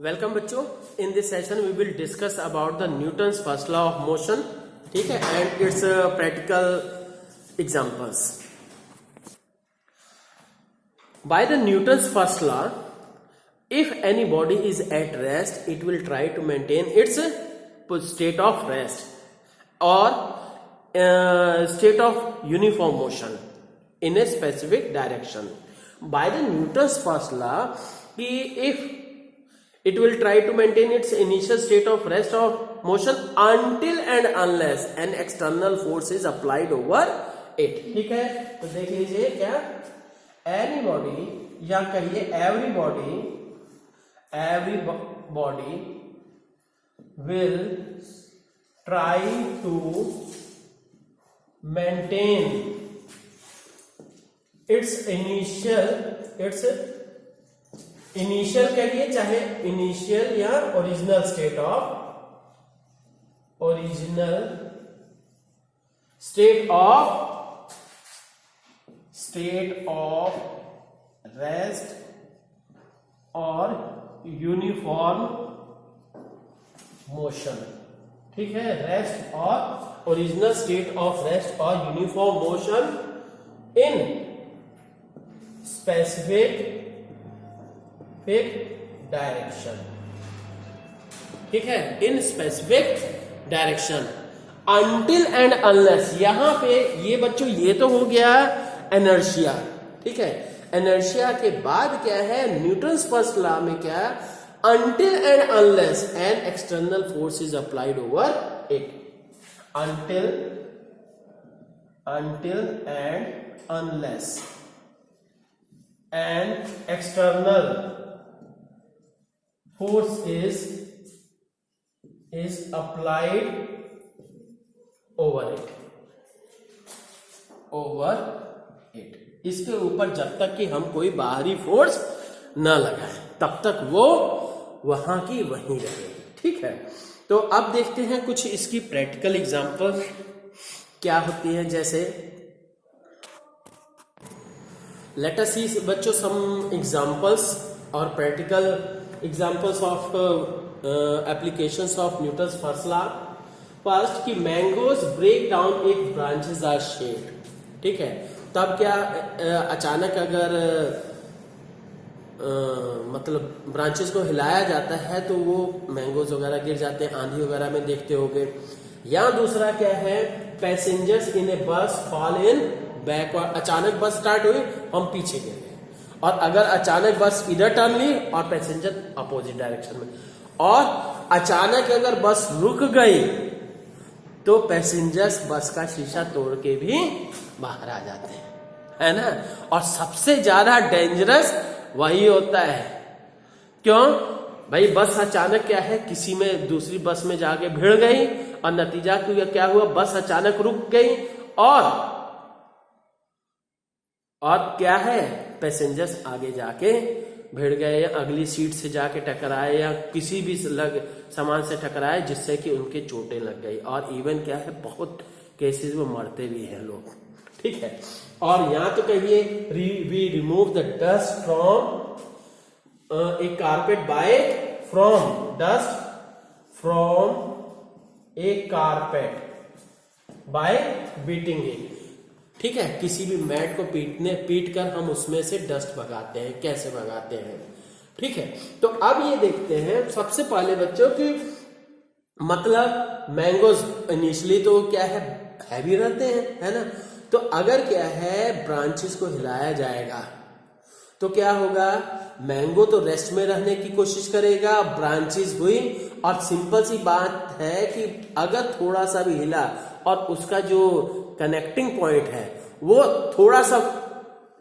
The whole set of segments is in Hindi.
वेलकम बच्चों, in this session we will discuss about the Newton's first law of motion. ठीक है, and it's practical examples. By the Newton's first law, if any body is at rest, it will try to maintain its state of rest or state of uniform motion in a specific direction. By the Newton's first law, if it will try to maintain its initial state of rest or motion until and unless an external force is applied over it. ठीक है, तो देख लीजिए क्या any body या कहिए every body will try to maintain its initial कहिए, चाहे initial या original state of rest और यूनिफॉर्म मोशन. ठीक है, रेस्ट और ओरिजिनल स्टेट ऑफ रेस्ट और uniform motion in specific direction. ठीक है, in specific direction until and unless. यहां पे ये बच्चों ये तो हो गया इनर्शिया. ठीक है, इनर्शिया के बाद क्या है न्यूटन्स फर्स्ट लॉ में क्या है, until and unless an external force is applied over it. Until and unless an external force is applied over it. इसके ऊपर जब तक कि हम कोई बाहरी फोर्स न लगाएं तब तक वो वहां की वहीं रहेगी. ठीक है, तो अब देखते हैं कुछ इसकी प्रैक्टिकल एग्जांपल क्या होती है. जैसे लेट अस सी बच्चों सम एग्जांपल्स और practical examples of applications of Newton's first law. First कि mangoes break down if branches are shed. ठीक है, तब क्या अचानक अगर मतलब ब्रांचेस को हिलाया जाता है तो वो मैंगोज वगैरह गिर जाते हैं. आंधी वगैरह में देखते होंगे. या दूसरा क्या है, पैसेंजर्स इन ए बस फॉल इन बैकवर्ड. अचानक बस स्टार्ट हुई, हम पीछे गिर गए. और अगर अचानक बस इधर टर्न ली और पैसेंजर अपोजिट डायरेक्शन में, और अचानक अगर बस रुक गई तो पैसेंजर्स बस का शीशा तोड़ के भी बाहर आ जाते हैं, है ना. और सबसे ज्यादा डेंजरस वही होता है. क्यों भाई, बस अचानक क्या है किसी में दूसरी बस में जाके भिड़ गई और नतीजा क्या हुआ, बस अचानक रुक गई और क्या है पैसेंजर्स आगे जाके भिड़ गए या अगली सीट से जाके टकराए या किसी भी सामान से टकराए जिससे कि उनके चोटें लग गई. और इवन क्या है बहुत केसेस में मरते भी हैं लोग. ठीक है, और यहां तो कहिए we remove the dust from a carpet by a carpet by beating it. ठीक है, किसी भी मैट को पीट कर हम उसमें से डस्ट भगाते हैं. कैसे भगाते हैं? ठीक है, तो अब ये देखते हैं सबसे पहले बच्चों की मतलब मैंगोज इनिशियली तो क्या है हैवी रहते हैं, है ना. तो अगर क्या है ब्रांचेस को हिलाया जाएगा तो क्या होगा, मैंगो तो रेस्ट में रहने की कोशिश करेगा, ब्रांचेस हुई. और सिंपल सी बात है कि अगर थोड़ा सा भी हिला और उसका जो कनेक्टिंग पॉइंट है वो थोड़ा सा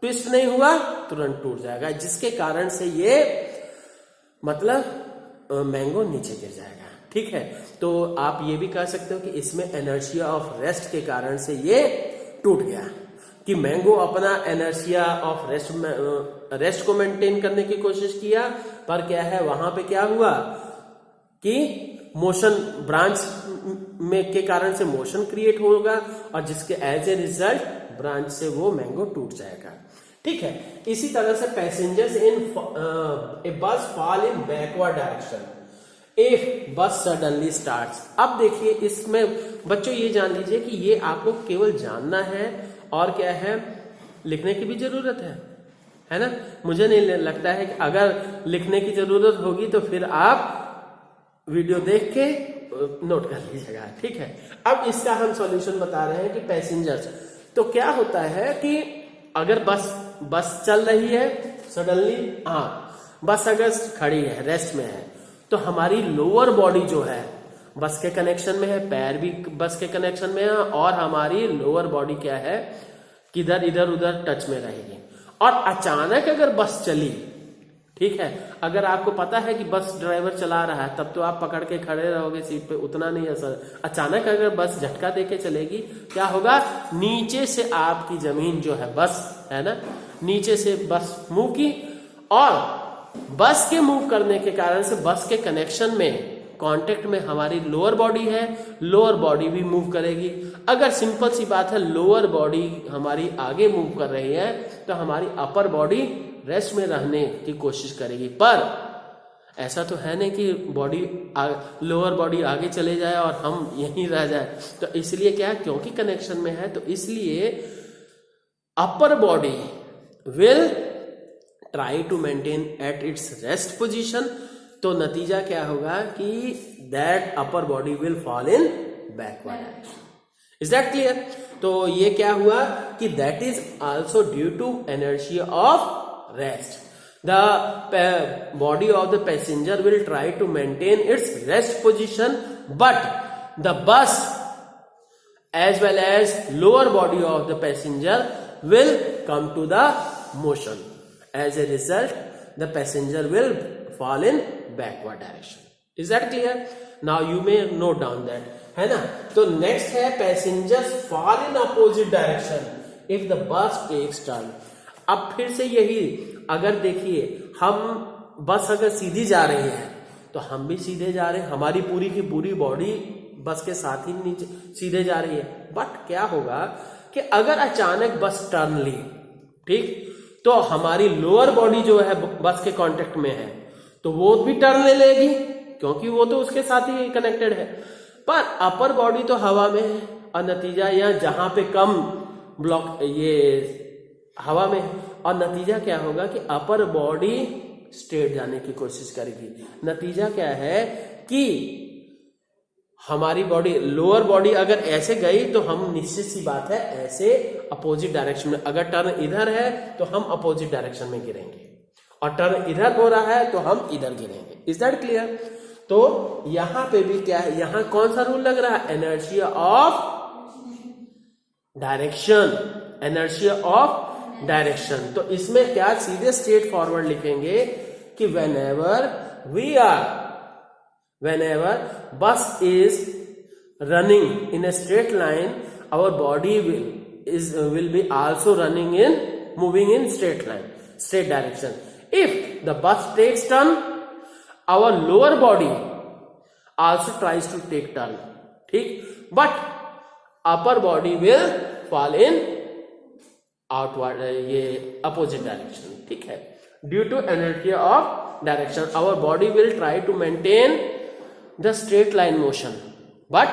ट्विस्ट नहीं हुआ तुरंत टूट जाएगा, जिसके कारण से ये मतलब मैंगो नीचे गिर जाएगा. ठीक है, तो आप ये भी कह सकते हो कि इसमें इनर्शिया ऑफ रेस्ट के कारण से ये टूट गया, कि मैंगो अपना इनर्शिया ऑफ रेस्ट को मेंटेन करने की कोशिश किया, पर क्या है वहां पे क्या हुआ कि मोशन ब्रांच में के कारण से मोशन क्रिएट होगा और जिसके एज ए रिजल्ट ब्रांच से वो मैंगो टूट जाएगा. ठीक है। इसी तरह से पैसेंजर्स इन ए बस fall in backward direction if बस सडनली स्टार्ट्स। अब देखिए इसमें बच्चों ये जान लीजिए कि ये आपको केवल जानना है और क्या है, लिखने की भी जरूरत है ना। मुझे नहीं लगता है कि अगर लिखने की जरूरत होगी तो फिर आप वीडियो देख के नोट कर लीजिएगा, ठीक है। अब इसका हम सॉल्यूशन बता रहे हैं कि पैसेंजर्स, तो क्या होता है कि अगर बस चल रही है सडनली, बस अगर खड़ी है, रेस्ट में है, तो हमारी लोअर बॉडी जो है बस के कनेक्शन में है, पैर भी बस के कनेक्शन में है, और हमारी लोअर बॉडी क्या है, किधर इधर उधर टच में रहेगी। और अचानक अगर बस चली, ठीक है, अगर आपको पता है कि बस ड्राइवर चला रहा है तब तो आप पकड़ के खड़े रहोगे सीट पे, उतना नहीं असर। अचानक अगर बस झटका देके चलेगी, क्या होगा, नीचे से आपकी जमीन जो है, बस है ना, नीचे से बस मूव की, और बस के मूव करने के कारण से बस के कनेक्शन में, कांटेक्ट में हमारी लोअर बॉडी है, लोअर बॉडी भी मूव करेगी। अगर सिंपल सी बात है, लोअर बॉडी हमारी आगे मूव कर रही है तो हमारी अपर बॉडी रेस्ट में रहने की कोशिश करेगी। पर ऐसा तो है नहीं कि लोअर बॉडी आगे चले जाए और हम यहीं रह जाए। तो इसलिए क्या है, क्योंकि कनेक्शन में है, तो इसलिए upper body will try to maintain at its rest position. तो नतीजा क्या होगा कि that upper body will fall in backward direction. Is that clear? तो ये क्या हुआ कि that is also due to inertia of rest. The body of the passenger will try to maintain its rest position, but the bus as well as lower body of the passenger will come to the motion. As a result, the passenger will fall in backward direction. Is that clear? Now you may note down that, है ना। तो next है passengers fall in opposite direction if the bus takes turn. अब फिर से यही, अगर देखिए हम बस अगर सीधी जा रही है तो हम भी सीधे जा रहे हैं, हमारी पूरी की पूरी बॉडी बस के साथ ही नीचे सीधे जा रही है। बट क्या होगा कि अगर अचानक बस टर्न ली, ठीक, तो हमारी लोअर बॉडी जो है बस के कांटेक्ट में है तो वो भी टर्न ले लेगी, क्योंकि वो तो उसके साथ ही कनेक्टेड है। पर अपर बॉडी तो हवा में है, और नतीजा यहाँ जहां पे कम ब्लॉक ये हवा में, और नतीजा क्या होगा कि अपर बॉडी स्ट्रेट जाने की कोशिश करेगी। नतीजा क्या है कि हमारी बॉडी, लोअर बॉडी अगर ऐसे गई तो हम निश्चित सी बात है ऐसे अपोजिट डायरेक्शन में, अगर टर्न इधर है तो हम अपोजिट डायरेक्शन में गिरेंगे, और टर्न इधर हो रहा है तो हम इधर गिरेंगे। Is that clear? तो यहां पे भी क्या है, यहां कौन सा रूल लग रहा है, inertia of direction, inertia of direction. तो इसमें क्या सीधे स्ट्रेट फॉरवर्ड लिखेंगे कि whenever bus is running in a straight line, our body will be also moving in straight line, straight direction. If the bus takes turn, our lower body also tries to take turn, ठीक, but upper body will fall in outward, ये अपोजिट डायरेक्शन, ठीक है। Due to inertia of direction our body will try to maintain the straight line motion, but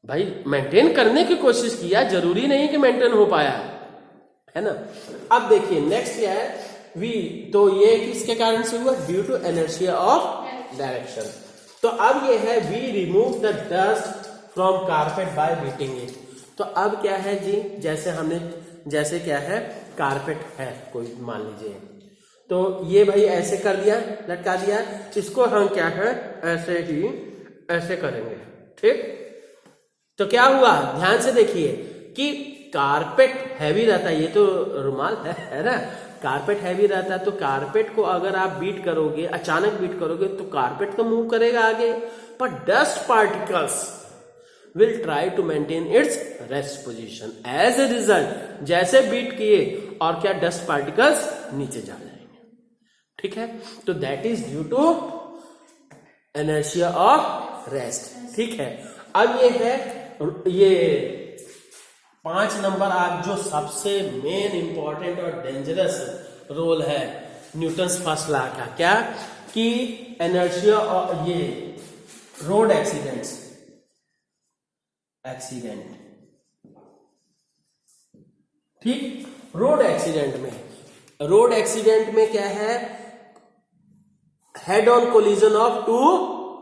भाई मेंटेन करने की कोशिश किया, जरूरी नहीं कि मेंटेन हो पाया, है ना। अब देखिए नेक्स्ट क्या है, वी, तो ये किसके कारण से हुआ, due to inertia of direction. तो अब ये है we remove the dust from carpet by beating it. तो अब क्या है जी, जैसे क्या है, कारपेट है कोई, मान लीजिए, तो ये भाई ऐसे कर दिया, लटका दिया, इसको हम क्या है ऐसे ही ऐसे करेंगे, ठीक। तो क्या हुआ, ध्यान से देखिए कि कारपेट हैवी रहता है, ये तो रुमाल है ना, कारपेट हैवी रहता है, तो कारपेट को अगर आप बीट करोगे, अचानक बीट करोगे तो कारपेट तो मूव करेगा आगे, पर dust particles will try to maintain its rest position. As a result, जैसे बीट किए और क्या, डस्ट पार्टिकल्स नीचे जा जाएंगे, ठीक है। तो that is due to inertia of rest, ठीक है। अब ये है, ये 5 नंबर आप जो सबसे मेन इंपॉर्टेंट और डेंजरस रोल है न्यूटन्स फर्स्ट लॉ का, क्या कि इनर्शिया और ये रोड एक्सीडेंट ठीक। रोड एक्सीडेंट में क्या है, head on collision of 2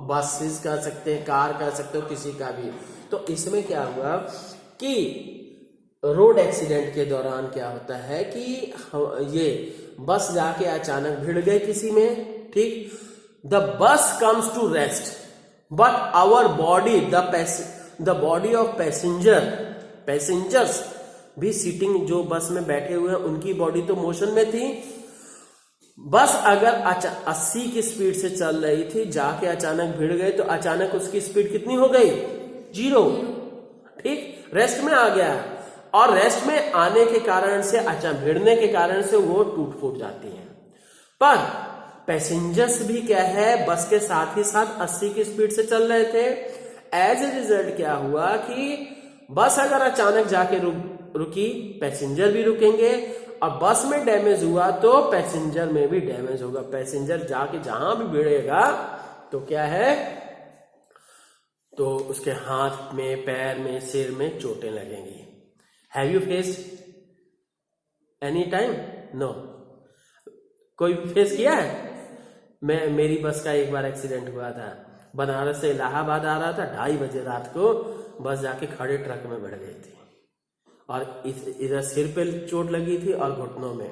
buses कर सकते हैं, कार कर सकते हो, किसी का भी। तो इसमें क्या हुआ कि रोड एक्सीडेंट के दौरान क्या होता है कि ये बस जाके अचानक भिड़ गई किसी में, ठीक। The bus comes to rest but our body the body of passengers भी सीटिंग, जो बस में बैठे हुए हैं उनकी बॉडी तो मोशन में थी। बस अगर 80 की स्पीड से चल रही थी, जाके अचानक भिड़ गई तो अचानक उसकी स्पीड कितनी हो गई, 0, ठीक, रेस्ट में आ गया। और रेस्ट में आने के कारण से, अचानक भिड़ने के कारण से वो टूट फूट जाती है। पर पैसेंजर्स भी क्या है, बस के साथ ही साथ 80 की स्पीड से चल रहे थे। एज ए रिजल्ट क्या हुआ कि बस अगर अचानक जाके रुकी, पैसेंजर भी रुकेंगे, और बस में डैमेज हुआ तो पैसेंजर में भी डैमेज होगा। पैसेंजर जाके जहां भी भिड़ेगा तो क्या है, तो उसके हाथ में, पैर में, सिर में चोटें लगेंगी। Have you faced any time? No. कोई फेस किया है? मेरी बस का एक बार एक्सीडेंट हुआ था। बनारस से इलाहाबाद आ रहा था, 2:30 बजे रात को बस जाके खड़े ट्रक में बढ़ गई थी, और इधर सिर पे चोट लगी थी और घुटनों में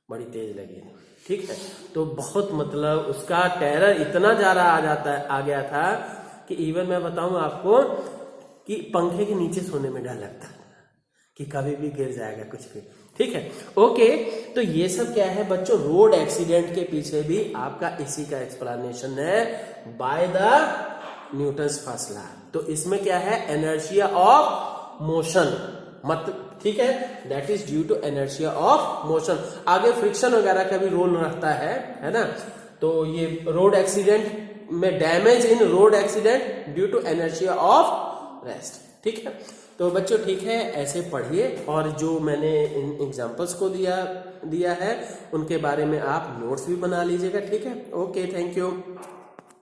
बड़ी तेज लगी थी, ठीक है। तो बहुत मतलब उसका टेरर इतना ज्यादा आ गया था कि इवन मैं बताऊं आपको कि पंखे के नीचे सोने में डर लगता था कि कभी भी गिर जाएगा कुछ भी, ठीक है। ओके, तो ये सब क्या है बच्चों, रोड एक्सीडेंट के पीछे भी आपका इसी का एक्सप्लेनेशन है, bye the Newton's first law. तो इसमें क्या है, इनर्शिया ऑफ मोशन, मतलब ठीक है, that is due to inertia of motion. आगे फ्रिक्शन वगैरह का भी रोल रहता है ना। तो ये रोड एक्सीडेंट में damage in road accident due to inertia of rest, ठीक है। तो बच्चों ठीक है, ऐसे पढ़िए, और जो मैंने इन एग्जांपल्स को दिया है उनके बारे में आप नोट्स भी बना लीजिएगा, ठीक है। Okay, thank you.